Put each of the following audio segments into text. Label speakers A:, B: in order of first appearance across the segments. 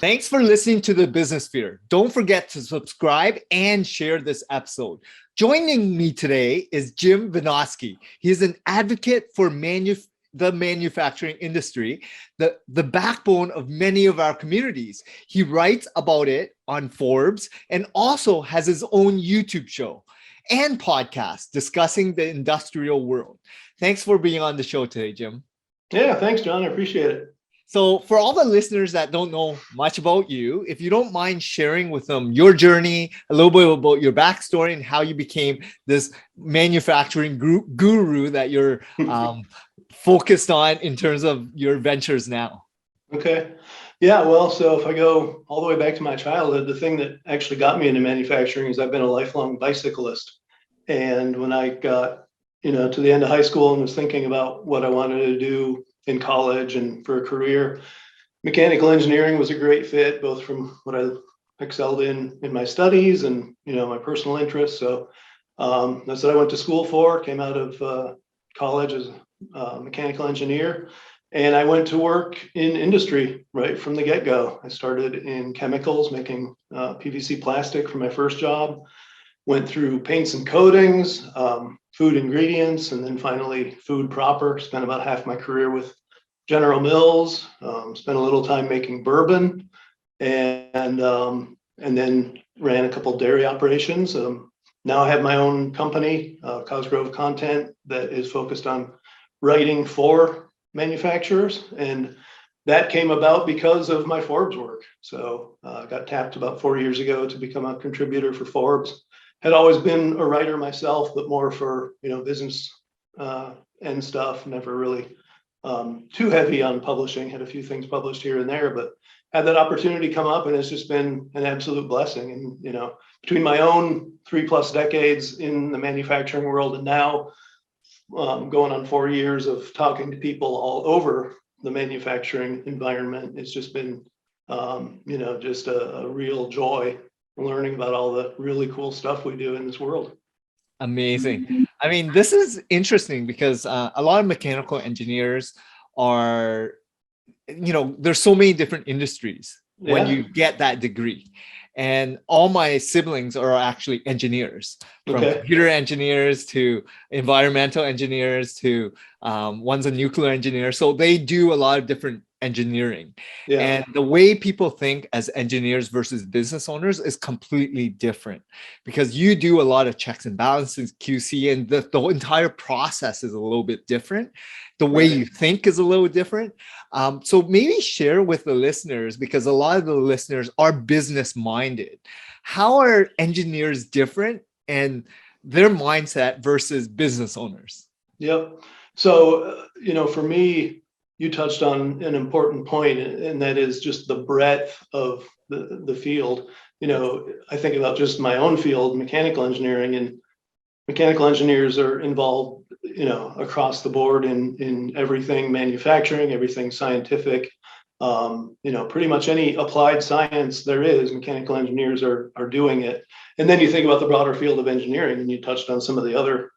A: Thanks for listening to The Business Sphere. Don't forget to subscribe and share this episode. Joining me today is Jim Vinoski. He is an advocate for the manufacturing industry, the backbone of many of our communities. He writes about it on Forbes and also has his own YouTube show and podcast discussing the industrial world. Thanks for being on the show today, Jim.
B: Yeah, thanks, John. I appreciate it.
A: So for all the listeners that don't know much about you, if you don't mind sharing with them your journey, a little bit about your backstory and how you became this manufacturing guru that you're focused on in terms of your ventures now.
B: Okay. Yeah, well, so if I go all the way back to my childhood, the thing that actually got me into manufacturing is I've been a lifelong bicyclist. And when I got, to the end of high school and was thinking about what I wanted to do in college and for a career, mechanical engineering was a great fit, both from what I excelled in my studies and my personal interests. So that's what I went to school for. Came out of college as a mechanical engineer, and I went to work in industry right from the get-go. I started in chemicals, making PVC plastic for my first job. Went through paints and coatings, food ingredients, and then finally food proper. Spent about half my career with General Mills. Spent a little time making bourbon, and then ran a couple dairy operations. Now I have my own company, Cosgrove Content, that is focused on writing for manufacturers, and that came about because of my Forbes work. So I got tapped about 4 years ago to become a contributor for Forbes. Had always been a writer myself, but more for business and stuff. Never really too heavy on publishing. Had a few things published here and there, but had that opportunity come up, and it's just been an absolute blessing. And between my own 3+ decades in the manufacturing world and now going on 4 years of talking to people all over the manufacturing environment, it's just been just a real joy learning about all the really cool stuff we do in this world.
A: Amazing. I mean, this is interesting because a lot of mechanical engineers are, there's so many different industries when you get that degree. And all my siblings are actually engineers, from computer engineers to environmental engineers to one's a nuclear engineer. So they do a lot of different engineering. And the way people think as engineers versus business owners is completely different, because you do a lot of checks and balances, QC, and the entire process is a little bit different. The way you think is a little different. So maybe share with the listeners, because a lot of the listeners are business minded. How are engineers different and their mindset versus business owners?
B: Yep. So, for me, you touched on an important point, and that is just the breadth of the field. I think about just my own field, mechanical engineering, and mechanical engineers are involved, across the board in everything manufacturing, everything scientific, pretty much any applied science there is, mechanical engineers are doing it. And then you think about the broader field of engineering, and you touched on some of the other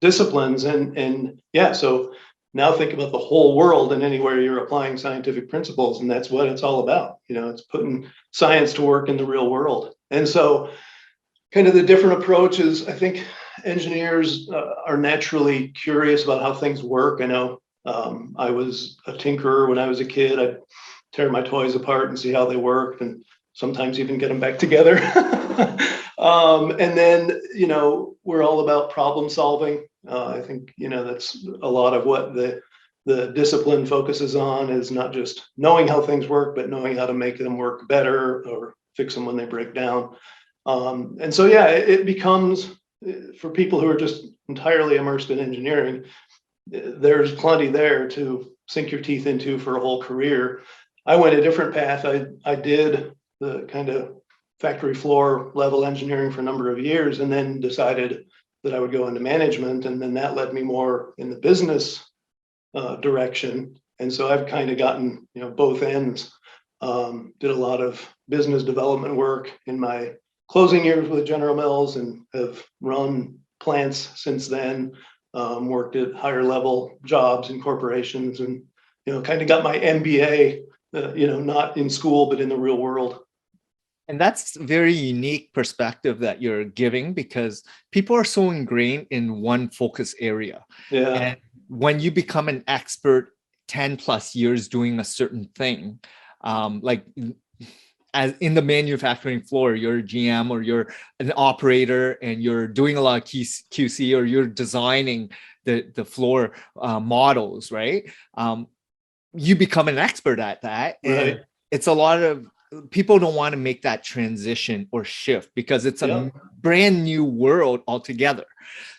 B: disciplines, and so now think about the whole world and anywhere you're applying scientific principles, and that's what it's all about. It's putting science to work in the real world. And so kind of the different approaches, I think engineers are naturally curious about how things work. I know I was a tinkerer when I was a kid. I'd tear my toys apart and see how they worked, and sometimes even get them back together. And then, we're all about problem solving. I think, that's a lot of what the discipline focuses on, is not just knowing how things work, but knowing how to make them work better or fix them when they break down. And so, it becomes, for people who are just entirely immersed in engineering, there's plenty there to sink your teeth into for a whole career. I went a different path. I did the kind of factory floor level engineering for a number of years, and then decided that I would go into management, and then that led me more in the business direction. And so I've kind of gotten both ends. Did a lot of business development work in my closing years with General Mills, and have run plants since then. Worked at higher level jobs in corporations, and kind of got my MBA not in school, but in the real world.
A: And that's a very unique perspective that you're giving, because people are so ingrained in one focus area.
B: Yeah.
A: And when you become an expert 10 plus years doing a certain thing, like as in the manufacturing floor, you're a GM or you're an operator and you're doing a lot of QC, or you're designing the floor models, right? You become an expert at that.
B: Right.
A: And it's a lot of people don't want to make that transition or shift because it's a brand new world altogether.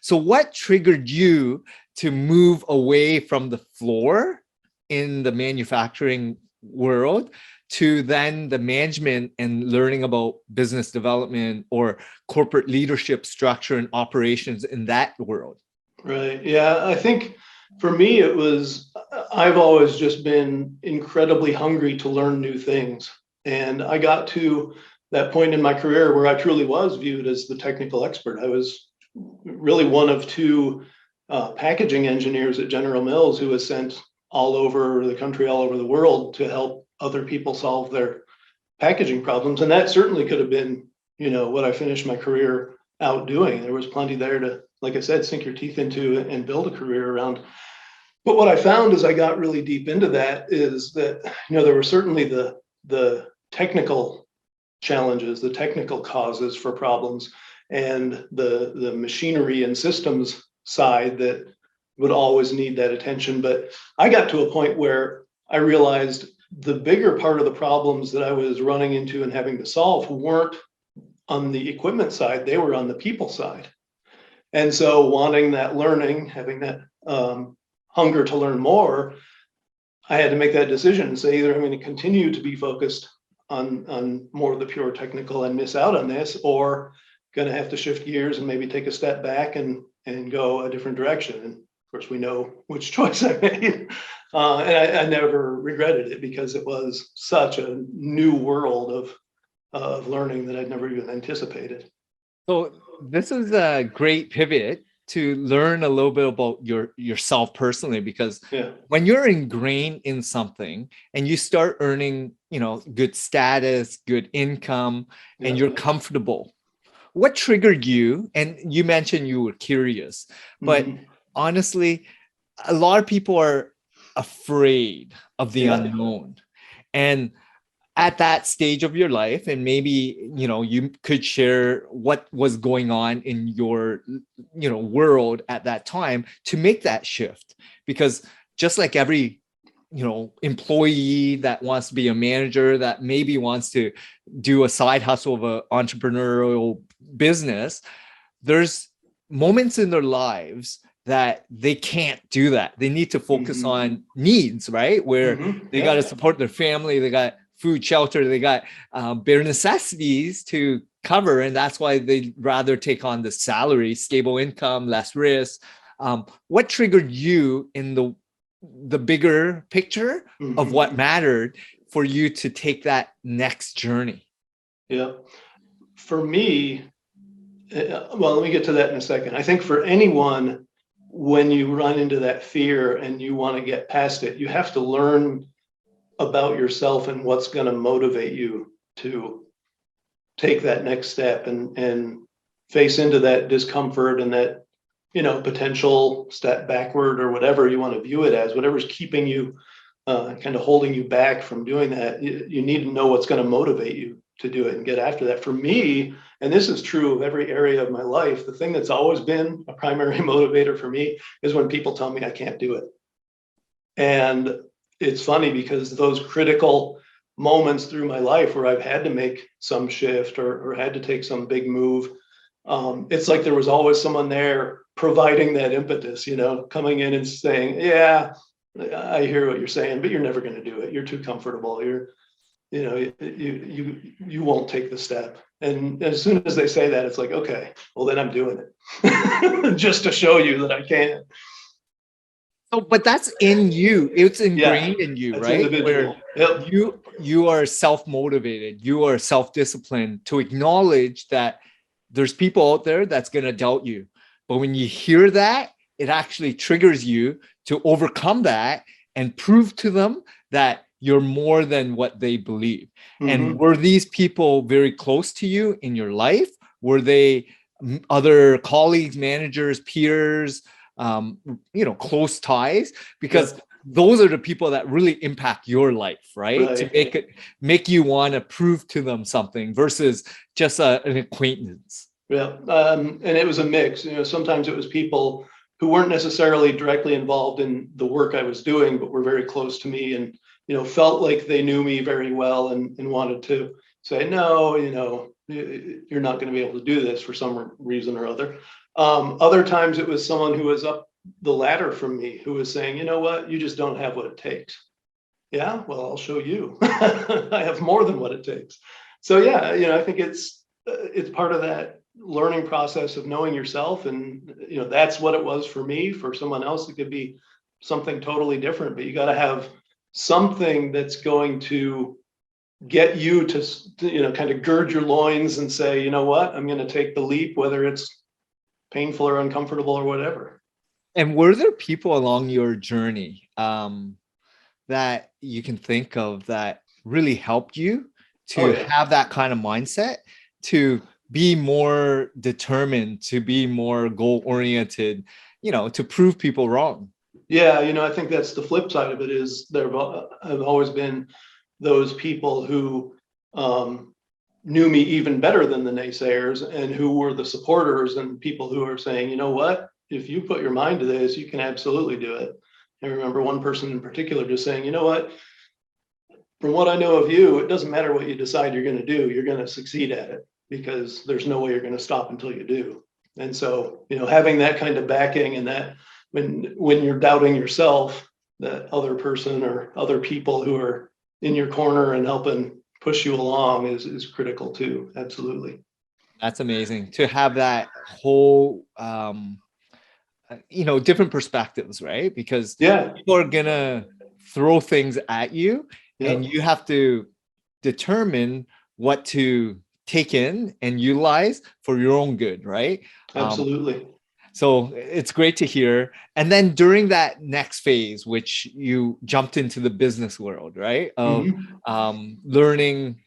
A: So what triggered you to move away from the floor in the manufacturing world to then the management and learning about business development or corporate leadership structure and operations in that world?
B: Right. Yeah. I think for me, I've always just been incredibly hungry to learn new things. And I got to that point in my career where I truly was viewed as the technical expert. I was really one of two packaging engineers at General Mills who was sent all over the country, all over the world to help other people solve their packaging problems. And that certainly could have been, what I finished my career out doing. There was plenty there to, like I said, sink your teeth into and build a career around. But what I found as I got really deep into that is that, there were certainly the technical challenges, the technical causes for problems, and the machinery and systems side that would always need that attention. But I got to a point where I realized the bigger part of the problems that I was running into and having to solve weren't on the equipment side, they were on the people side. And so wanting that learning, having that hunger to learn more, I had to make that decision and say, either I'm going to continue to be focused on more of the pure technical and miss out on this, or going to have to shift gears and maybe take a step back and go a different direction. And of course, we know which choice I made. And I never regretted it, because it was such a new world of learning that I'd never even anticipated.
A: So this is a great pivot to learn a little bit about yourself personally, because when you're ingrained in something and you start earning, good status, good income, and you're comfortable, what triggered you? And you mentioned you were curious, but honestly, a lot of people are afraid of the unknown. And at that stage of your life, and maybe you could share what was going on in your world at that time to make that shift. Because just like every employee that wants to be a manager, that maybe wants to do a side hustle of an entrepreneurial business, there's moments in their lives that they can't do that. They need to focus on needs, right? Where they got to support their family, they got food, shelter, they got bare necessities to cover. And that's why they'd rather take on the salary, stable income, less risk. What triggered you in the bigger picture of what mattered for you to take that next journey?
B: Yeah. For me, well, let me get to that in a second. I think for anyone, when you run into that fear and you want to get past it, you have to learn about yourself and what's going to motivate you to take that next step and face into that discomfort and that, potential step backward, or whatever you want to view it as, whatever's keeping you, kind of holding you back from doing that. You need to know what's going to motivate you to do it and get after that. For me, and this is true of every area of my life, the thing that's always been a primary motivator for me is when people tell me I can't do it. And it's funny, because those critical moments through my life where I've had to make some shift or had to take some big move, it's like there was always someone there providing that impetus, coming in and saying, yeah, I hear what you're saying, but you're never going to do it. You're too comfortable. You won't take the step. And as soon as they say that, it's like, okay, well, then I'm doing it just to show you that I can.
A: So, but that's in you. It's ingrained in you, right?
B: Individual.
A: Where you are self-motivated, you are self-disciplined to acknowledge that there's people out there that's going to doubt you. But when you hear that, it actually triggers you to overcome that and prove to them that you're more than what they believe. And
B: Mhm.
A: were these people very close to you in your life? Were they other colleagues, managers, peers, close ties? Because
B: Yep.
A: those are the people that really impact your life, right? To
B: Right.
A: make you want to prove to them something versus just an acquaintance.
B: Yeah. And it was a mix. Sometimes it was people who weren't necessarily directly involved in the work I was doing, but were very close to me and, felt like they knew me very well and wanted to say, no, you're not going to be able to do this for some reason or other. Other times it was someone who was up the ladder from me who was saying, you know what, you just don't have what it takes. Yeah, well, I'll show you. I have more than what it takes. So yeah, I think it's part of that learning process of knowing yourself, and that's what it was for me. For someone else, it could be something totally different. But you got to have something that's going to get you to kind of gird your loins and say, you know what, I'm going to take the leap, whether it's painful or uncomfortable or whatever.
A: And were there people along your journey that you can think of that really helped you
B: Oh
A: to
B: yeah.
A: have that kind of mindset, to be more determined, to be more goal oriented, to prove people wrong?
B: Yeah, I think that's the flip side of it is there have always been those people who knew me even better than the naysayers and who were the supporters and people who are saying, you know what, if you put your mind to this, you can absolutely do it. I remember one person in particular just saying, you know what, from what I know of you, it doesn't matter what you decide you're going to do, you're going to succeed at it because there's no way you're going to stop until you do. And so, having that kind of backing and that when you're doubting yourself, that other person or other people who are in your corner and helping push you along is critical too. Absolutely.
A: That's amazing to have that whole different perspectives, right? Because
B: Yeah.
A: people are gonna throw things at you and
B: Yep.
A: you have to determine what to take in and utilize for your own good, right?
B: Absolutely.
A: So it's great to hear. And then during that next phase, which you jumped into the business world, right? Of
B: Mhm.
A: learning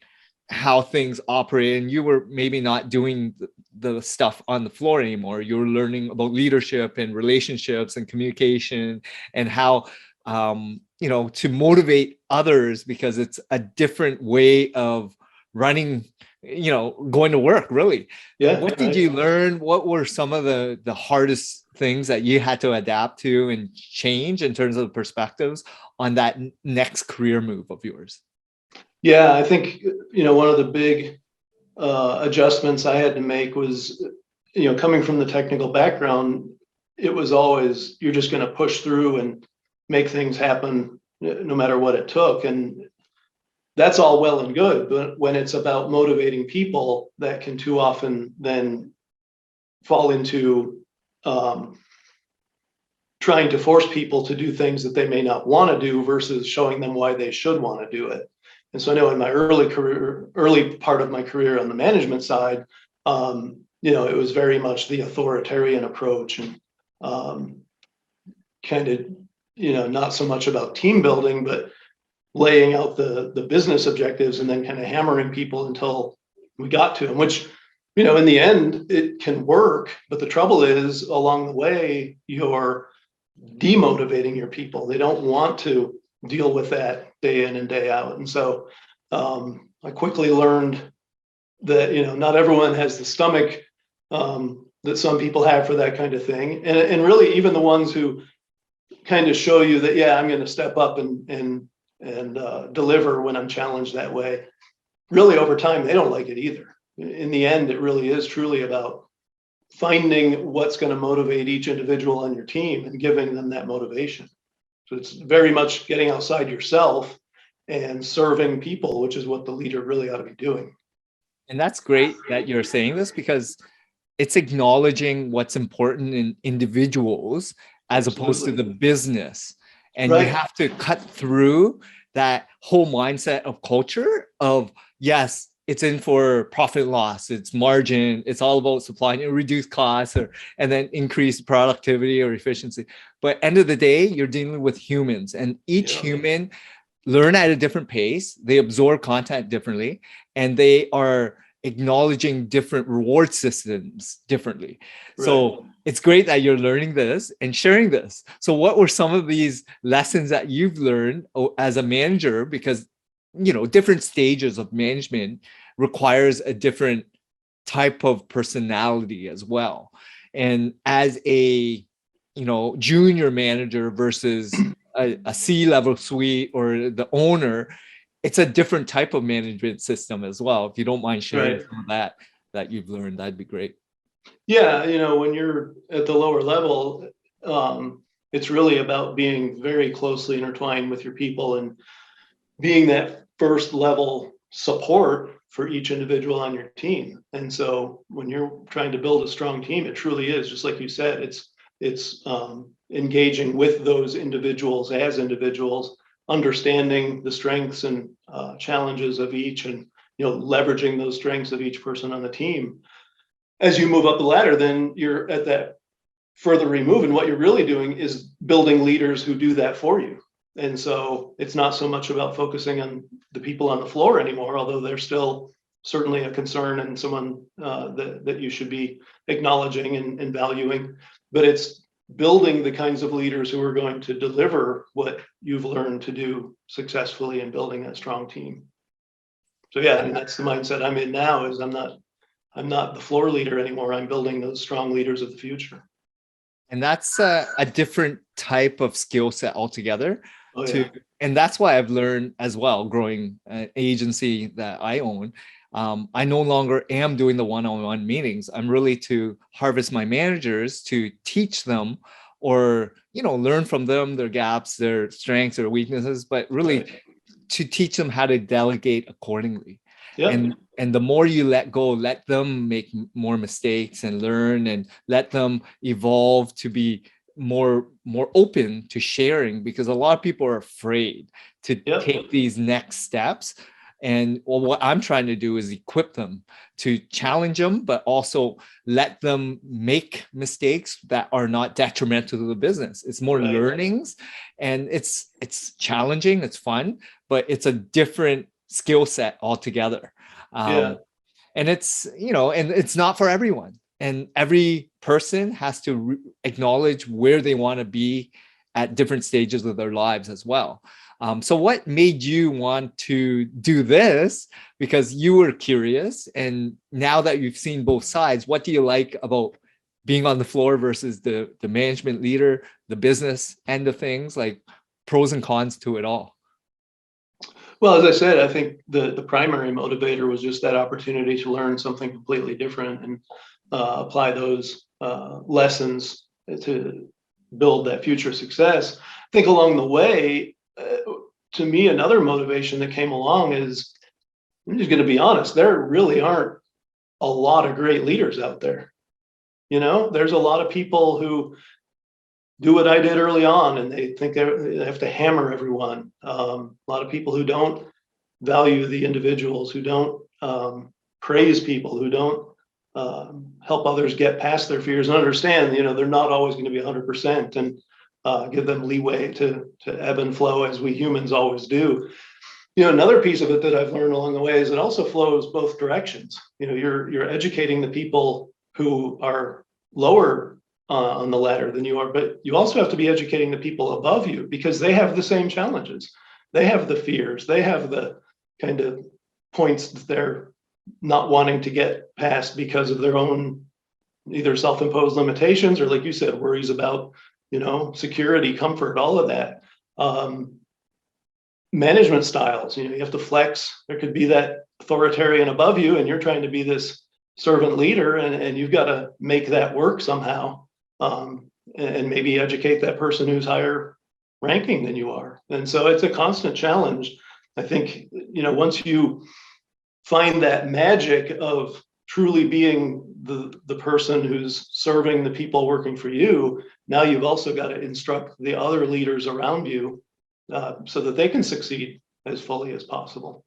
A: how things operate, and you were maybe not doing the stuff on the floor anymore. You were learning about leadership and relationships and communication and how to motivate others, because it's a different way of running, going to work, really.
B: Yeah.
A: What did
B: Right.
A: you learn? What were some of the hardest things that you had to adapt to and change in terms of perspectives on that next career move of yours?
B: Yeah, I think one of the big adjustments I had to make was, coming from the technical background, it was always you're just going to push through and make things happen no matter what it took. And that's all well and good. But when it's about motivating people, that can too often then fall into um, trying to force people to do things that they may not want to do versus showing them why they should want to do it. And so I know in my early part of my career on the management side, it was very much the authoritarian approach and kind of, not so much about team building, but laying out the business objectives and then kind of hammering people until we got to them, which, in the end, it can work. But the trouble is along the way, you're demotivating your people. They don't want to deal with that day in and day out. And so I quickly learned that, not everyone has the stomach that some people have for that kind of thing. And really, even the ones who kind of show you that, yeah, I'm going to step up and deliver when I'm challenged that way, really over time, they don't like it either. In the end, it really is truly about finding what's going to motivate each individual on your team and giving them that motivation. So it's very much getting outside yourself and serving people, which is what the leader really ought to be doing.
A: And that's great that you're saying this, because it's acknowledging what's important in individuals as opposed to the
B: Absolutely.
A: business. And you
B: Right.
A: have to cut through that whole mindset of culture of, yes, it's in for profit and loss, it's margin, it's all about supply and reduce costs, and then increase productivity or efficiency. But end of the day, you're dealing with humans, and each
B: Yeah.
A: human learn at a different pace, they absorb content differently, and they are acknowledging different reward systems differently.
B: Right.
A: So it's great that you're learning this and sharing this. So what were some of these lessons that you've learned as a manager? Because, different stages of management requires a different type of personality as well. And as a, junior manager versus a C-level suite or the owner, it's a different type of management system as well. If you don't mind sharing some of that you've learned, that'd be great.
B: Yeah, when you're at the lower level, it's really about being very closely intertwined with your people and being that first level support for each individual on your team. And so when you're trying to build a strong team, it truly is, just like you said, it's engaging with those individuals as individuals, understanding the strengths and challenges of each, and leveraging those strengths of each person on the team. As you move up the ladder, then you're at that further remove, and what you're really doing is building leaders who do that for you. And so it's not so much about focusing on the people on the floor anymore, although they're still certainly a concern and someone that you should be acknowledging and valuing, but it's building the kinds of leaders who are going to deliver what you've learned to do successfully in building a strong team. So yeah, I mean, that's the mindset I'm in now, is I'm not the floor leader anymore. I'm building those strong leaders of the future.
A: And that's a different type of skill set altogether.
B: Oh, yeah.
A: And that's why I've learned as well, growing an agency that I own. I no longer am doing the one-on-one meetings. I'm really to harvest my managers to teach them, or, learn from them, their gaps, their strengths, their weaknesses, but really to teach them how to delegate accordingly. Yep. And the more you let go, let them make more mistakes and learn, and let them evolve to be more open to sharing, because a lot of people are afraid to take these next steps. And what I'm trying to do is equip them to challenge them, but also let them make mistakes that are not detrimental to the business. It's more learnings, and it's challenging, it's fun, but it's a different skill set altogether. And it's, and it's not for everyone. And every person has to acknowledge where they want to be at different stages of their lives as well. So what made you want to do this? Because you were curious, and now that you've seen both sides, what do you like about being on the floor versus the management leader, the business end of things, like pros and cons to it all?
B: Well, as I said, I think the primary motivator was just that opportunity to learn something completely different and apply those lessons to build that future success. I think along the way, to me, another motivation that came along is, I'm just going to be honest, there really aren't a lot of great leaders out there. There's a lot of people who do what I did early on, and they think they have to hammer everyone. A lot of people who don't value the individuals, who don't praise people, who don't help others get past their fears and understand, they're not always going to be 100%, and give them leeway to ebb and flow, as we humans always do. Another piece of it that I've learned along the way is it also flows both directions. You're educating the people who are lower on the ladder than you are, but you also have to be educating the people above you, because they have the same challenges. They have the fears. They have the kind of points that they're not wanting to get past because of their own either self-imposed limitations, or, like you said, worries about, security, comfort, all of that. Management styles, you have to flex. There could be that authoritarian above you, and you're trying to be this servant leader, and you've got to make that work somehow. And maybe educate that person who's higher ranking than you are. And so it's a constant challenge. I think, once you find that magic of truly being the person who's serving the people working for you, now you've also got to instruct the other leaders around you so that they can succeed as fully as possible.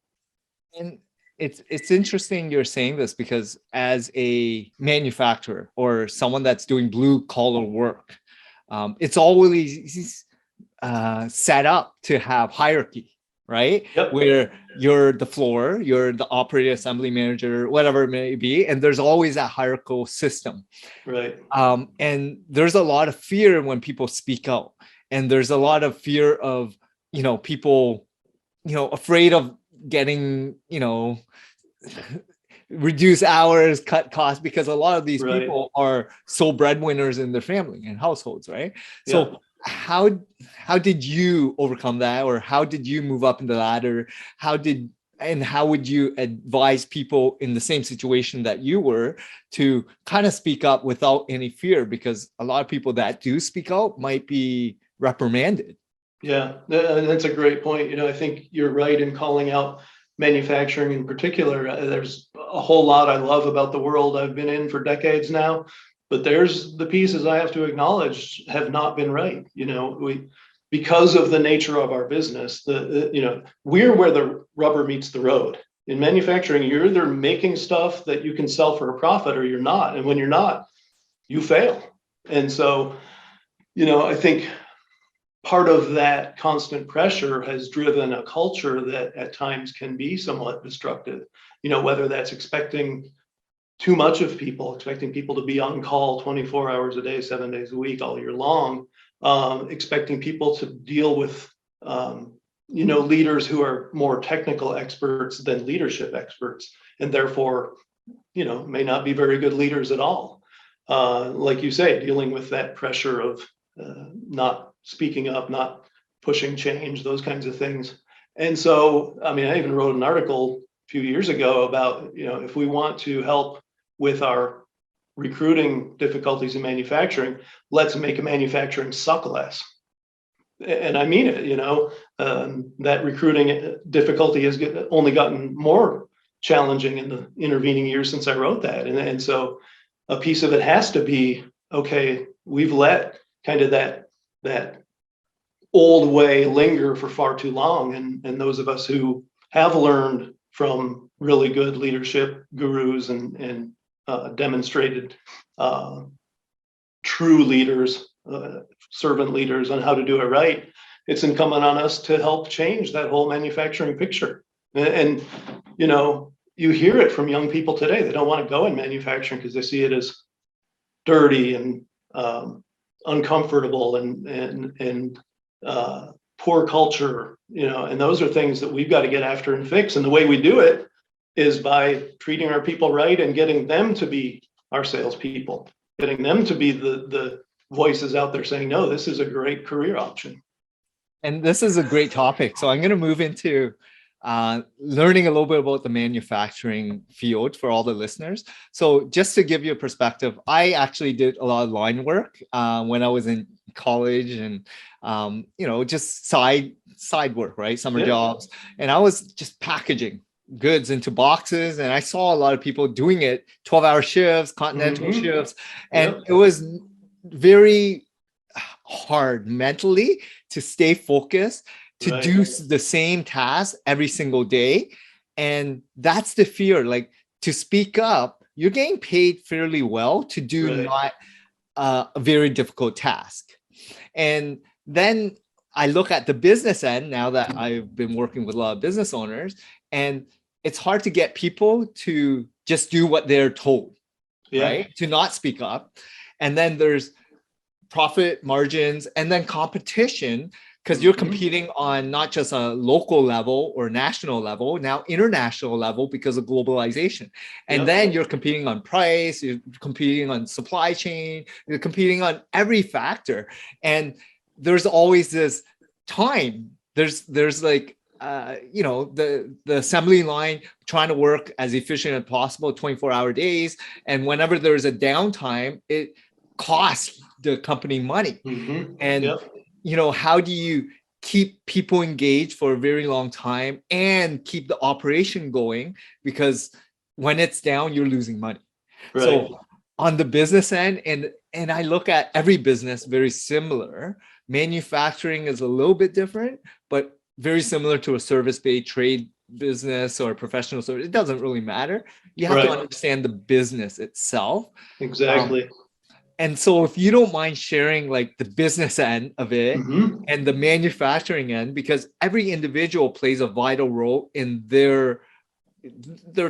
A: And it's interesting you're saying this, because as a manufacturer or someone that's doing blue collar work, it's always set up to have hierarchy, right?
B: Yep.
A: Where you're the floor, you're the operator, assembly manager, whatever it may be, and there's always that hierarchical system.
B: Right.
A: And there's a lot of fear when people speak out, and there's a lot of fear of, people, afraid of getting, reduce hours, cut costs, because a lot of these
B: Right.
A: people are sole breadwinners in their family and households, right? So
B: Yeah.
A: how did you overcome that, or how did you move up in the ladder? How would you advise people in the same situation that you were to kind of speak up without any fear? Because a lot of people that do speak out might be reprimanded.
B: Yeah, that's a great point. I think you're right in calling out manufacturing in particular. There's a whole lot I love about the world I've been in for decades now, but there's the pieces I have to acknowledge have not been right. Because of the nature of our business, we're where the rubber meets the road. In manufacturing, you're either making stuff that you can sell for a profit or you're not. And when you're not, you fail. And so, I think part of that constant pressure has driven a culture that at times can be somewhat destructive, whether that's expecting too much of people, expecting people to be on call 24 hours a day, 7 days a week, all year long, expecting people to deal with, leaders who are more technical experts than leadership experts, and therefore, may not be very good leaders at all. Like you say, dealing with that pressure of not speaking up, not pushing change, those kinds of things. And so, I even wrote an article a few years ago about, if we want to help with our recruiting difficulties in manufacturing, let's make manufacturing suck less. And I mean it, that recruiting difficulty has only gotten more challenging in the intervening years since I wrote that. And so a piece of it has to be, okay, we've let kind of that old way linger for far too long. And those of us who have learned from really good leadership gurus and demonstrated true leaders, servant leaders on how to do it right, it's incumbent on us to help change that whole manufacturing picture. And you hear it from young people today. They don't want to go in manufacturing because they see it as dirty and uncomfortable and poor culture, and those are things that we've got to get after and fix. And the way we do it is by treating our people right and getting them to be our salespeople, getting them to be the voices out there saying, no, this is a great career option.
A: And this is a great topic. So I'm going to move into learning a little bit about the manufacturing field for all the listeners. So just to give you a perspective, I actually did a lot of line work when I was in college, and just side work, right? Summer jobs. And I was just packaging goods into boxes, and I saw a lot of people doing it 12-hour shifts, continental shifts, and it was very hard mentally to stay focused, to do the same task every single day. And that's the fear, like to speak up. You're getting paid fairly well to do not a very difficult task. And then I look at the business end now that I've been working with a lot of business owners, and it's hard to get people to just do what they're told, right? To not speak up. And then there's profit margins and then competition, because you're competing on not just a local level or national level, now international level because of globalization. And then you're competing on price, you're competing on supply chain, you're competing on every factor. And there's always this time. There's like, the assembly line trying to work as efficient as possible, 24-hour days. And whenever there's a downtime, it costs the company money. And how do you keep people engaged for a very long time and keep the operation going? Because when it's down, you're losing money. So on the business end, and I look at every business very similar. Manufacturing is a little bit different, but very similar to a service-based trade business or professional service. It doesn't really matter. You have to understand the business itself.
B: Exactly.
A: And so if you don't mind sharing like the business end of it
B: Mhm.
A: and the manufacturing end, because every individual plays a vital role in their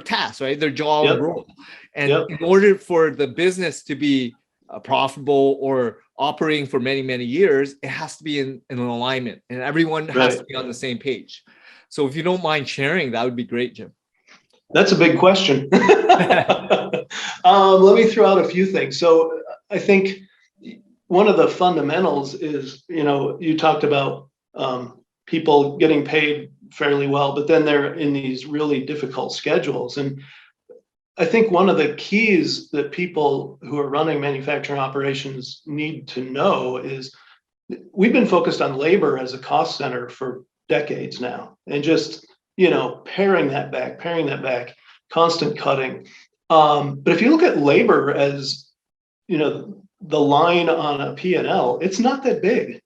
A: task, right? Their job
B: Yep.
A: role. And
B: Yep.
A: in order for the business to be profitable or operating for many, many years, it has to be in alignment and everyone has to
B: Right.
A: be on the same page. So if you don't mind sharing, that would be great, Jim.
B: That's a big question. Let me throw out a few things. So I think one of the fundamentals is, you talked about people getting paid fairly well, but then they're in these really difficult schedules. And I think one of the keys that people who are running manufacturing operations need to know is we've been focused on labor as a cost center for decades now, and just, paring that back, constant cutting. But if you look at labor as, the line on a P&L, it's not that big.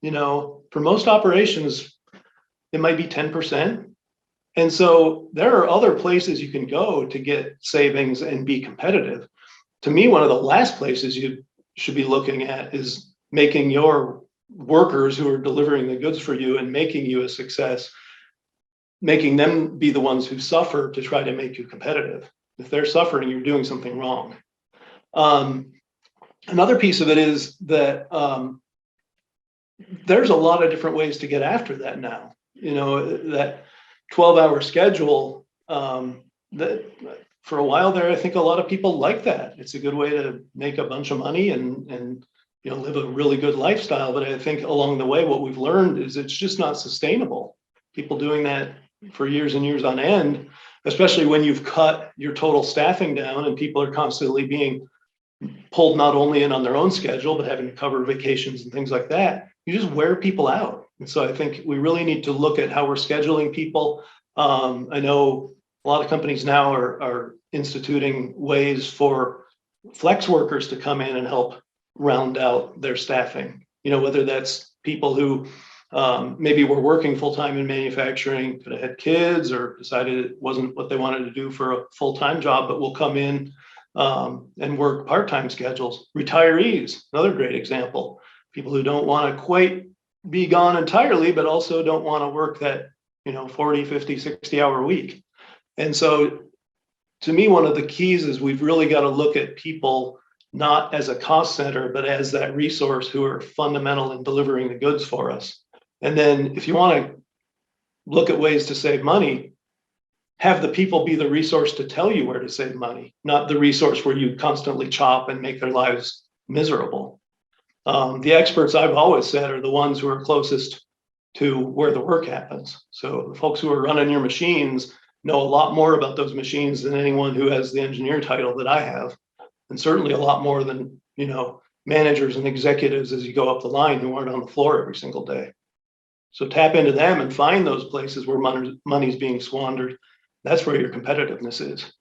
B: For most operations, it might be 10%. And so there are other places you can go to get savings and be competitive. To me, one of the last places you should be looking at is making your workers who are delivering the goods for you and making you a success, making them be the ones who suffer to try to make you competitive. If they're suffering, you're doing something wrong. Another piece of it is that there's a lot of different ways to get after that now. That 12-hour schedule, that for a while there, I think a lot of people like that. It's a good way to make a bunch of money and live a really good lifestyle. But I think along the way, what we've learned is it's just not sustainable. People doing that for years and years on end, especially when you've cut your total staffing down and people are constantly being pulled not only in on their own schedule, but having to cover vacations and things like that, you just wear people out. And so I think we really need to look at how we're scheduling people. I know a lot of companies now are instituting ways for flex workers to come in and help round out their staffing, whether that's people who maybe were working full-time in manufacturing, could have had kids or decided it wasn't what they wanted to do for a full-time job, but will come in and work part-time schedules. Retirees, another great example. People who don't want to quite be gone entirely, but also don't want to work that, 40, 50, 60-hour week. And so to me, one of the keys is we've really got to look at people not as a cost center, but as that resource who are fundamental in delivering the goods for us. And then if you want to look at ways to save money, have the people be the resource to tell you where to save money, not the resource where you constantly chop and make their lives miserable. The experts, I've always said, are the ones who are closest to where the work happens. So the folks who are running your machines know a lot more about those machines than anyone who has the engineer title that I have, and certainly a lot more than, managers and executives as you go up the line who aren't on the floor every single day. So tap into them and find those places where money's being squandered. That's where your competitiveness is.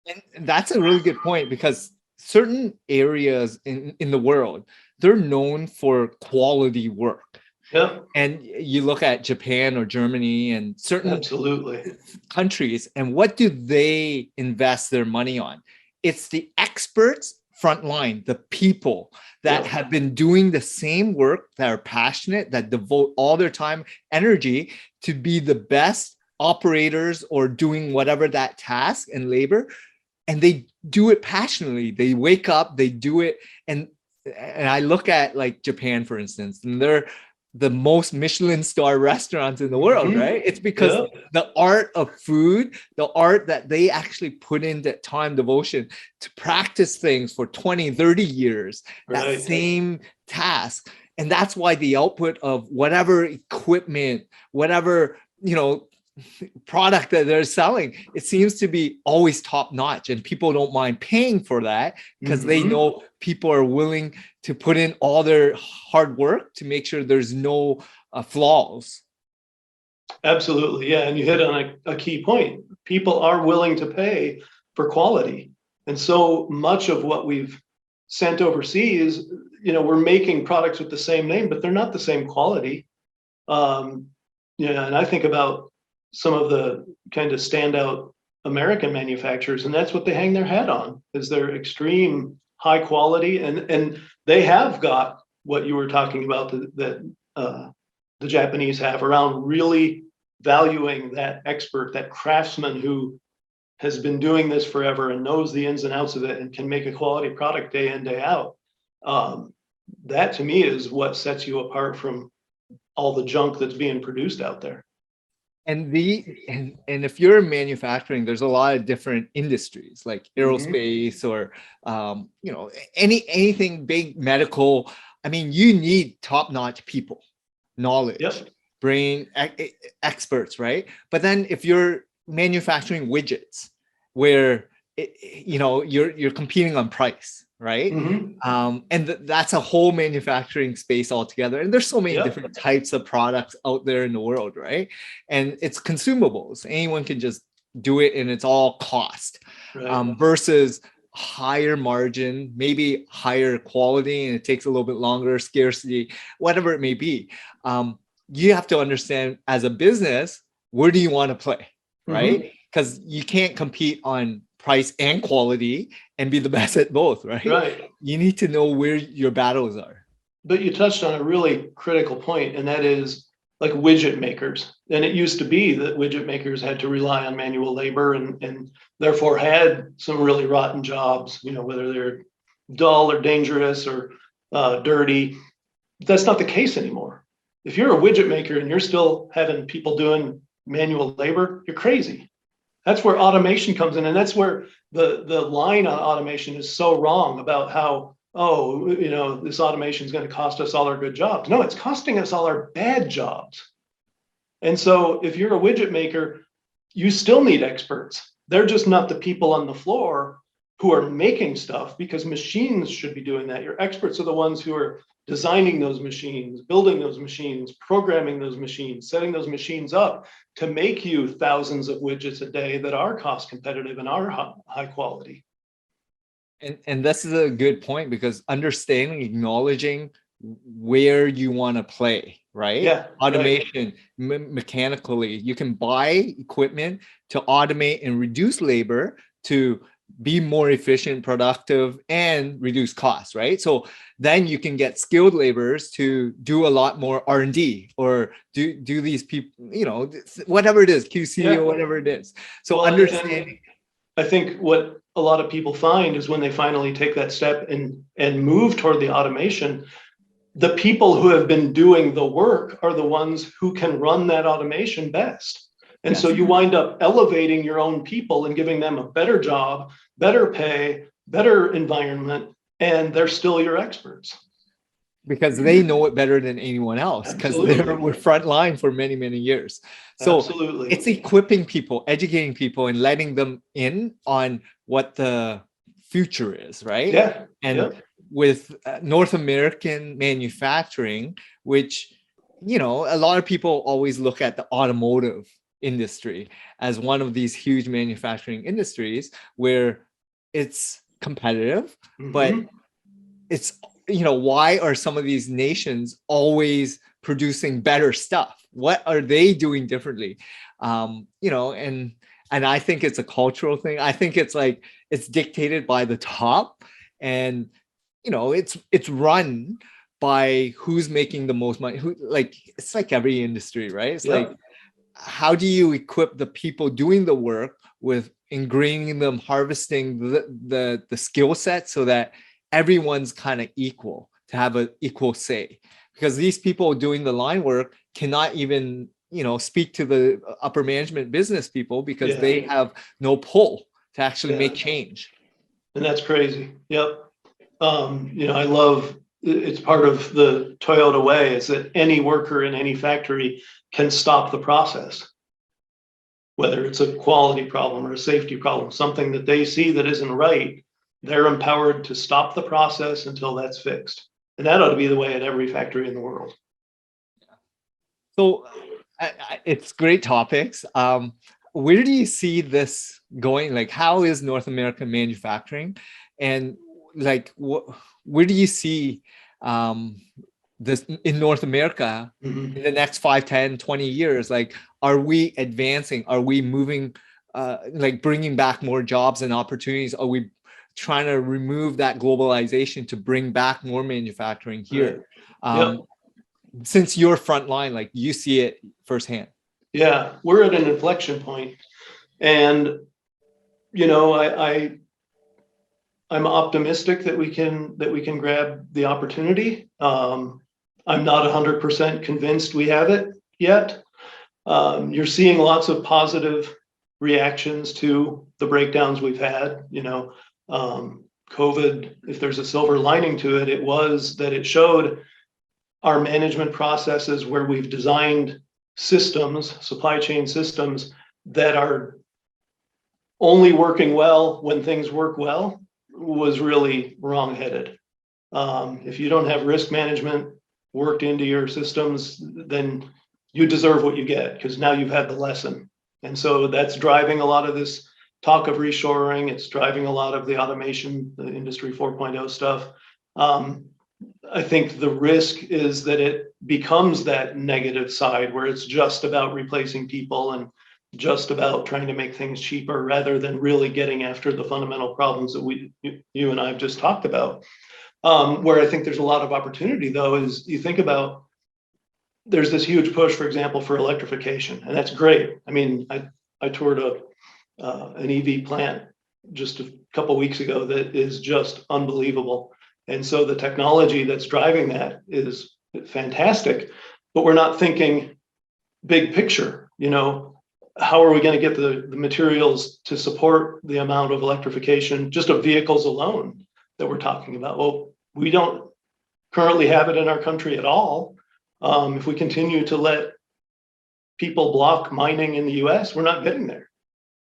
A: And that's a really good point, because certain areas in the world, they're known for quality work.
B: Yep.
A: And you look at Japan or Germany and certain
B: Absolutely
A: countries, and what do they invest their money on? It's the experts frontline, the people that have been doing the same work, that are passionate, that devote all their time, energy to be the best operators or doing whatever that task and labor. And they do it passionately. They wake up, they do it. And I look at like Japan, for instance, and they're the most Michelin star restaurants in the world, right? It's because the art of food, the art that they actually put in that time, devotion to practice things for 20, 30 years, that same task. And that's why the output of whatever equipment, whatever, product that they're selling, it seems to be always top notch, and people don't mind paying for that because they know people are willing to put in all their hard work to make sure there's no flaws.
B: Absolutely. Yeah. And you hit on a key point. People are willing to pay for quality. And so much of what we've sent overseas, we're making products with the same name, but they're not the same quality. And I think about some of the kind of standout American manufacturers, and that's what they hang their hat on, is their extreme high quality, and they have got what you were talking about that the Japanese have around really valuing that expert, that craftsman who has been doing this forever and knows the ins and outs of it and can make a quality product day in, day out. That to me is what sets you apart from all the junk that's being produced out there.
A: And if you're manufacturing, there's a lot of different industries like aerospace or anything big, medical. I mean, you need top-notch people, knowledge, brain experts, right? But then if you're manufacturing widgets where you're competing on price, right? And that's a whole manufacturing space altogether. And there's so many different types of products out there in the world, right? And it's consumables. Anyone can just do it, and it's all cost, versus higher margin, maybe higher quality, and it takes a little bit longer, scarcity, whatever it may be. You have to understand as a business, where do you want to play, right? Because you can't compete on price and quality and be the best at both, right? You need to know where your battles are.
B: But you touched on a really critical point, and that is like widget makers. And it used to be that widget makers had to rely on manual labor and therefore had some really rotten jobs, whether they're dull or dangerous or dirty. That's not the case anymore. If you're a widget maker and you're still having people doing manual labor, you're crazy. That's where automation comes in. And that's where the line on automation is so wrong about how, this automation is going to cost us all our good jobs. No, it's costing us all our bad jobs. And so if you're a widget maker, you still need experts. They're just not the people on the floor who are making stuff, because machines should be doing that. Your experts are the ones who are designing those machines, building those machines, programming those machines, setting those machines up to make you thousands of widgets a day that are cost competitive and are high quality.
A: And this is a good point, because understanding, acknowledging where you want to play, right? Automation, mechanically, you can buy equipment to automate and reduce labor to be more efficient, productive, and reduce costs, right? So then you can get skilled laborers to do a lot more R&D or do these people, whatever it is, QC or whatever it is. So understanding.
B: I think what a lot of people find is when they finally take that step and move toward the automation, the people who have been doing the work are the ones who can run that automation best. And so you wind up elevating your own people and giving them a better job, better pay, better environment, and they're still your experts.
A: Because they know it better than anyone else, because they were front line for many, many years. So it's equipping people, educating people, and letting them in on what the future is, right? With North American manufacturing, which, a lot of people always look at the automotive industry as one of these huge manufacturing industries where it's competitive, but it's, why are some of these nations always producing better stuff? What are they doing differently? And I think it's a cultural thing. I think it's like, it's dictated by the top, and, it's run by who's making the most money, it's like every industry, right? It's like, how do you equip the people doing the work with ingraining them, harvesting the skill set so that everyone's kind of equal, to have an equal say? Because these people doing the line work cannot even, speak to the upper management business people, because they have no pull to actually make change.
B: And that's crazy. I love, it's part of the Toyota way, is that any worker in any factory can stop the process, whether it's a quality problem or a safety problem, something that they see that isn't right. They're empowered to stop the process until that's fixed. And that ought to be the way at every factory in the world.
A: So it's great topics. Where do you see this going? Like, how is North American manufacturing? And like, where do you see this in North America in the next 5, 10, 20 years? Like, are we advancing? Are we moving, like bringing back more jobs and opportunities? Are we trying to remove that globalization to bring back more manufacturing here.
B: Yep.
A: Since you're frontline, like you see it firsthand.
B: Yeah, we're at an inflection point, and you know, I'm optimistic that we can grab the opportunity. I'm not 100% convinced we have it yet. You're seeing lots of positive reactions to the breakdowns we've had. You know, COVID, if there's a silver lining to it, it was that it showed our management processes where we've designed systems, supply chain systems that are only working well when things work well, was really wrong-headed. If you don't have risk management worked into your systems, then you deserve what you get, because now you've had the lesson. And so that's driving a lot of this talk of reshoring. It's driving a lot of the automation, the Industry 4.0 stuff. I think the risk is that it becomes that negative side where it's just about replacing people and just about trying to make things cheaper, rather than really getting after the fundamental problems that you and I have just talked about. Where I think there's a lot of opportunity, though, is you think about, there's this huge push, for example, for electrification, and that's great. I mean, I toured an EV plant just a couple of weeks ago that is just unbelievable. And so the technology that's driving that is fantastic, but we're not thinking big picture. You know, how are we going to get the materials to support the amount of electrification just of vehicles alone that we're talking about? Well, we don't currently have it in our country at all. If we continue to let people block mining in the US, we're not getting there.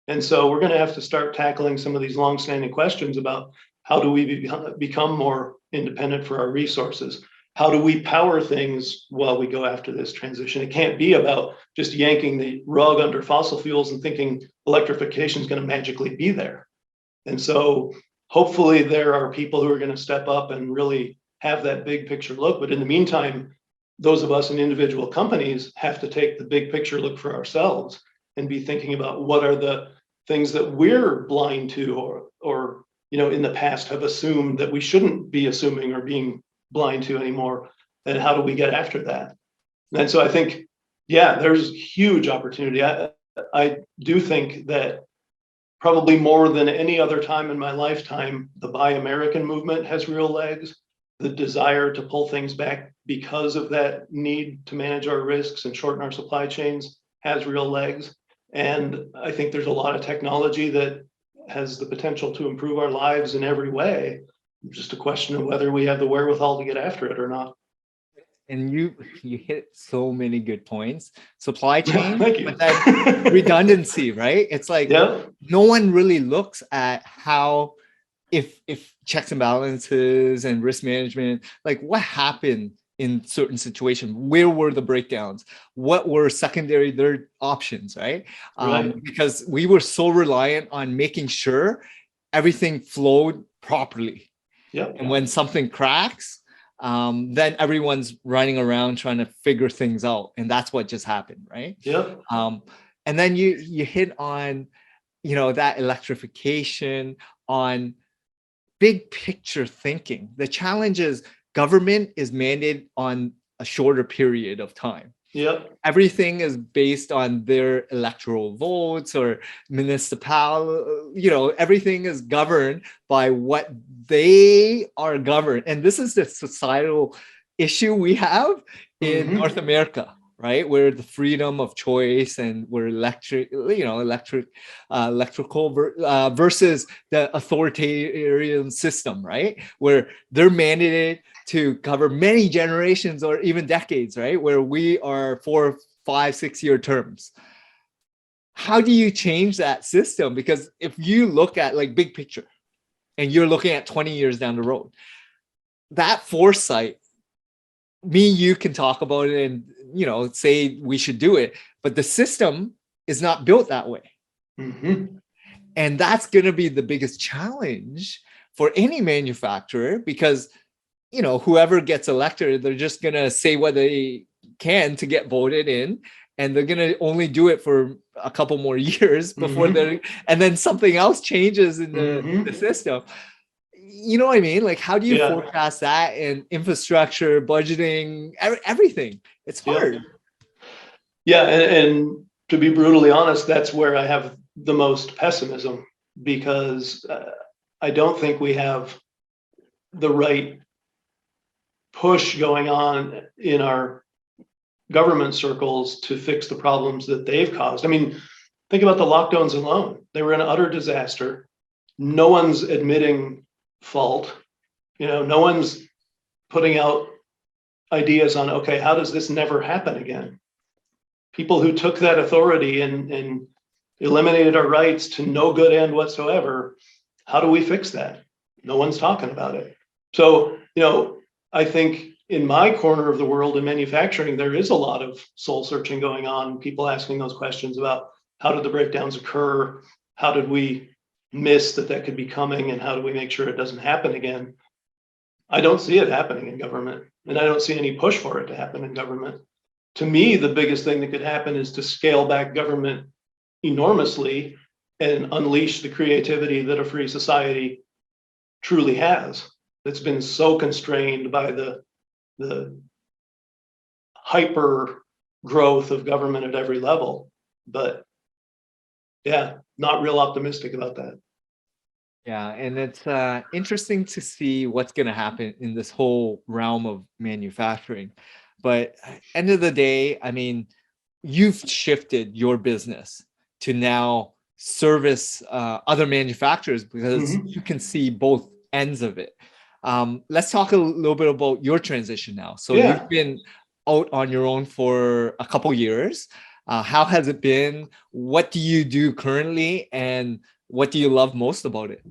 B: And so we're going to have to start tackling some of these longstanding questions about how do we become more independent for our resources? How do we power things while we go after this transition? It can't be about just yanking the rug under fossil fuels and thinking electrification is going to magically be there. And so hopefully there are people who are going to step up and really have that big picture look. But in the meantime, those of us in individual companies have to take the big picture look for ourselves and be thinking about what are the things that we're blind to, or you know, in the past have assumed that we shouldn't be assuming or being blind to anymore, and how do we get after that? And so I think, yeah, there's huge opportunity. I do think that probably more than any other time in my lifetime, the Buy American movement has real legs. The desire to pull things back because of that need to manage our risks and shorten our supply chains has real legs. And I think there's a lot of technology that has the potential to improve our lives in every way. Just a question of whether we have the wherewithal to get after it or not.
A: And you hit so many good points. Supply chain,
B: Thank you.
A: but then redundancy, right? It's like,
B: yeah,
A: no one really looks at how, if checks and balances and risk management, like what happened in certain situations, where were the breakdowns, what were secondary, third options, right?
B: Right.
A: Because we were so reliant on making sure everything flowed properly.
B: Yep.
A: And when something cracks, then everyone's running around trying to figure things out, and that's what just happened, right?
B: Yep.
A: And then you hit on, you know, that electrification, on big picture thinking. The challenge is government is mandated on a shorter period of time.
B: Yep.
A: Everything is based on their electoral votes or municipal, you know, everything is governed by what they are governed. And this is the societal issue we have in North America, right? Where the freedom of choice, and we're electrical versus the authoritarian system, right? Where they're mandated to cover many generations or even decades, right? Where we are 4, 5, 6 year terms. How do you change that system? Because if you look at like big picture and you're looking at 20 years down the road, that foresight, you can talk about it and, you know, say we should do it, but the system is not built that way. And that's going to be the biggest challenge for any manufacturer, because, you know, whoever gets elected, they're just going to say what they can to get voted in, and they're going to only do it for a couple more years before they're, and then something else changes in the system. you know what I mean? Like, how do you
B: Yeah.
A: forecast that in infrastructure, budgeting, everything? It's
B: Yeah.
A: hard.
B: Yeah. And to be brutally honest, that's where I have the most pessimism, because I don't think we have the right push going on in our government circles to fix the problems that they've caused. I mean, think about the lockdowns alone. They were an utter disaster. No one's admitting fault. No one's putting out ideas on, okay, how does this never happen again? People who took that authority and eliminated our rights to no good end whatsoever, how do we fix that? No one's talking about it. So, I think in my corner of the world in manufacturing, there is a lot of soul searching going on, people asking those questions about how did the breakdowns occur? How did we miss that could be coming? And how do we make sure it doesn't happen again? I don't see it happening in government, and I don't see any push for it to happen in government. To me, the biggest thing that could happen is to scale back government enormously and unleash the creativity that a free society truly has, that's been so constrained by the hyper growth of government at every level. But yeah, not real optimistic about that.
A: Yeah, and it's interesting to see what's going to happen in this whole realm of manufacturing. But end of the day, I mean, you've shifted your business to now service other manufacturers because you can see both ends of it. Let's talk a little bit about your transition now. So you've been out on your own for a couple years. How has it been? What do you do currently? And what do you love most about it?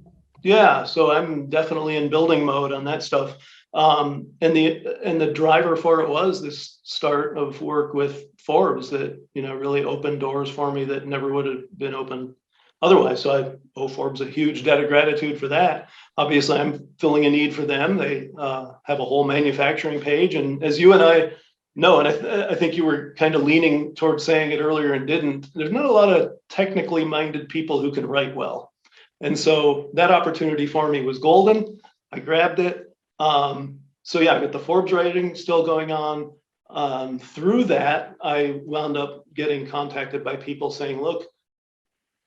B: Yeah, so I'm definitely in building mode on that stuff. And the driver for it was this start of work with Forbes that really opened doors for me that never would have been open otherwise. So I owe Forbes a huge debt of gratitude for that. Obviously, I'm filling a need for them. They have a whole manufacturing page, and as you and I know, and I think you were kind of leaning towards saying it earlier and didn't. There's not a lot of technically minded people who can write well. And so that opportunity for me was golden. I grabbed it. So yeah, I got the Forbes writing still going on. Through that, I wound up getting contacted by people saying, look,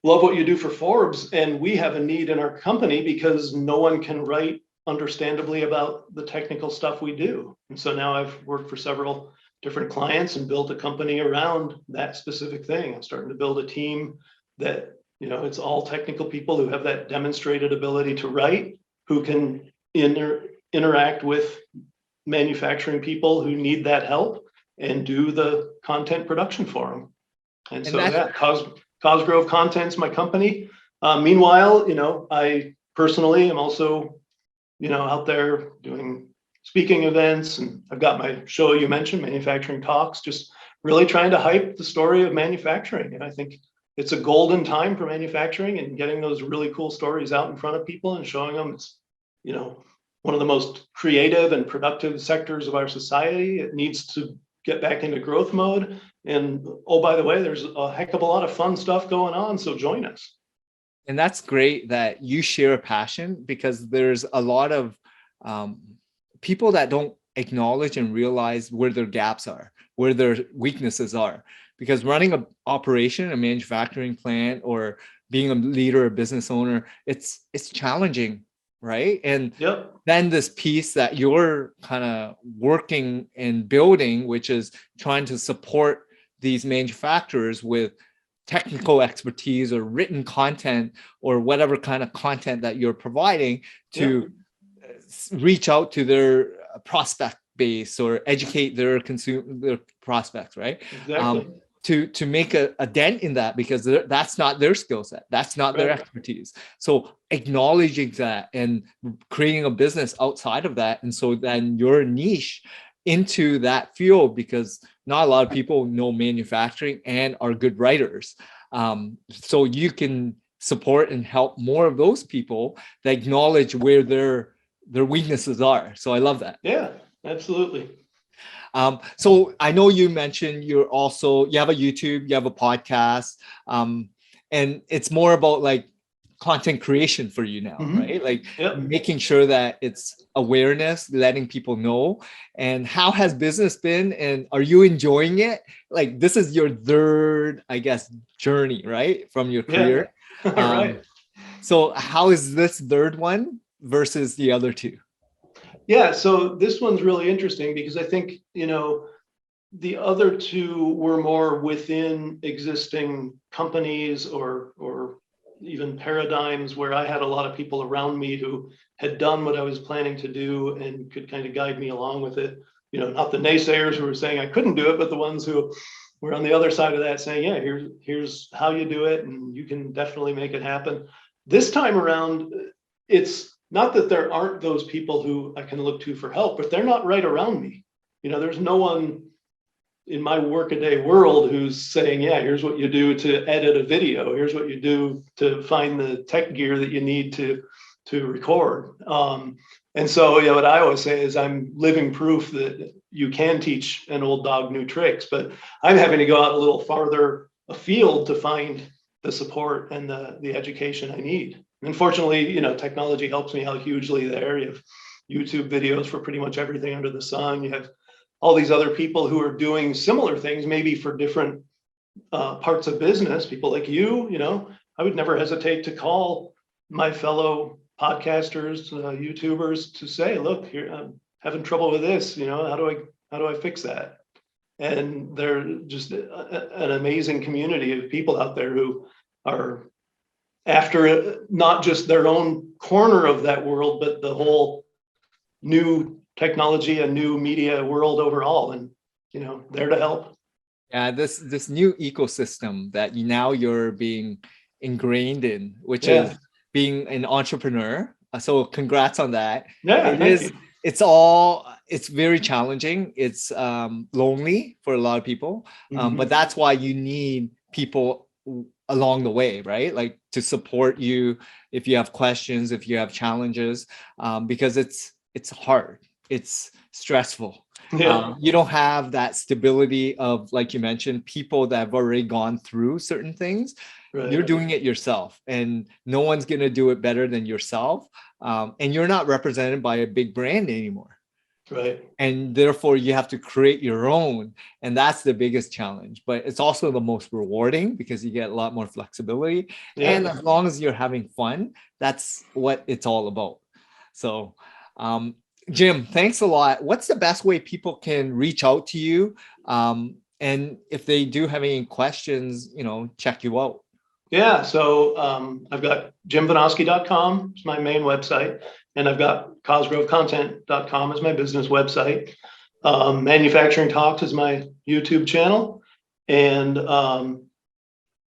B: love what you do for Forbes, and we have a need in our company because no one can write understandably about the technical stuff we do. And so now I've worked for several different clients and built a company around that specific thing. I'm starting to build a team that it's all technical people who have that demonstrated ability to write, who can interact with manufacturing people who need that help and do the content production for them. And so yeah, Cosgrove Content's my company. Meanwhile, I personally am also, out there doing speaking events, and I've got my show you mentioned, Manufacturing Talks, just really trying to hype the story of manufacturing. And I think it's a golden time for manufacturing and getting those really cool stories out in front of people and showing them it's, one of the most creative and productive sectors of our society. It needs to get back into growth mode. And oh, by the way, there's a heck of a lot of fun stuff going on. So join us.
A: And that's great that you share a passion, because there's a lot of people that don't acknowledge and realize where their gaps are, where their weaknesses are. Because running an operation, a manufacturing plant, or being a leader, a business owner, it's challenging, right? And then this piece that you're kind of working and building, which is trying to support these manufacturers with technical expertise or written content or whatever kind of content that you're providing to reach out to their prospect base or educate their prospects, right?
B: Exactly.
A: To make a dent in that, because that's not their skill set, that's not their expertise. So acknowledging that and creating a business outside of that, and so then your niche into that field, because not a lot of people know manufacturing and are good writers. So you can support and help more of those people that acknowledge where their weaknesses are. So I love that.
B: Yeah, absolutely.
A: So I know you mentioned you have a YouTube, you have a podcast, and it's more about like content creation for you now, right? Like
B: Yep.
A: making sure that it's awareness, letting people know. And how has business been? And are you enjoying it? Like this is your third, I guess, journey, right? From your career.
B: Right.
A: So how is this third one versus the other two?
B: Yeah, so this one's really interesting because I think, you know, the other two were more within existing companies or even paradigms where I had a lot of people around me who had done what I was planning to do and could kind of guide me along with it. You know, not the naysayers who were saying I couldn't do it, but the ones who were on the other side of that saying, yeah, here's how you do it and you can definitely make it happen. This time around, it's not that there aren't those people who I can look to for help, but they're not right around me. You know, there's no one in my workaday world who's saying, yeah, here's what you do to edit a video. Here's what you do to find the tech gear that you need to record. And so, what I always say is I'm living proof that you can teach an old dog new tricks, but I'm having to go out a little farther afield to find the support and the education I need. Unfortunately, technology helps me out hugely there. You have YouTube videos for pretty much everything under the sun. You have all these other people who are doing similar things, maybe for different parts of business. People like you, I would never hesitate to call my fellow podcasters, YouTubers to say, look, here, I'm having trouble with this, how do I fix that? And they're just an amazing community of people out there who are after not just their own corner of that world, but the whole new technology and new media world overall, and there to help.
A: Yeah, this new ecosystem that you're being ingrained in, which is being an entrepreneur. So congrats on that.
B: Yeah, thank you.
A: It's very challenging. It's lonely for a lot of people, but that's why you need people along the way, right? Like to support you if you have questions, if you have challenges, because it's hard, it's stressful. You don't have that stability of, like you mentioned, people that have already gone through certain things. Right. You're doing it yourself, and no one's going to do it better than yourself. And you're not represented by a big brand anymore.
B: Right.
A: And therefore you have to create your own. And that's the biggest challenge, but it's also the most rewarding because you get a lot more flexibility. Yeah. And as long as you're having fun, that's what it's all about. So, Jim, thanks a lot. What's the best way people can reach out to you? And if they do have any questions, check you out.
B: Yeah, so I've got jimvinoski.com is my main website, and I've got cosgrovecontent.com as my business website. Manufacturing Talks is my YouTube channel, and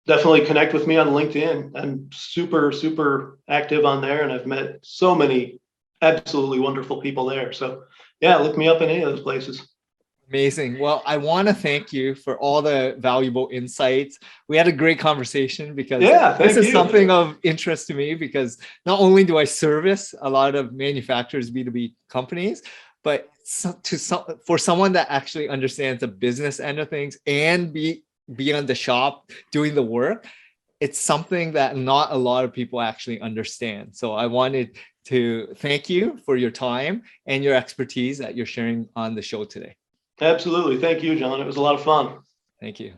B: definitely connect with me on LinkedIn. I'm super, super active on there, and I've met so many absolutely wonderful people there. So yeah, look me up in any of those places.
A: Amazing. Well, I want to thank you for all the valuable insights. We had a great conversation because this is something of interest to me, because not only do I service a lot of manufacturers, B2B companies, but for someone that actually understands the business end of things and be on the shop doing the work, it's something that not a lot of people actually understand. So I wanted to thank you for your time and your expertise that you're sharing on the show today.
B: Absolutely. Thank you, John. It was a lot of fun.
A: Thank you.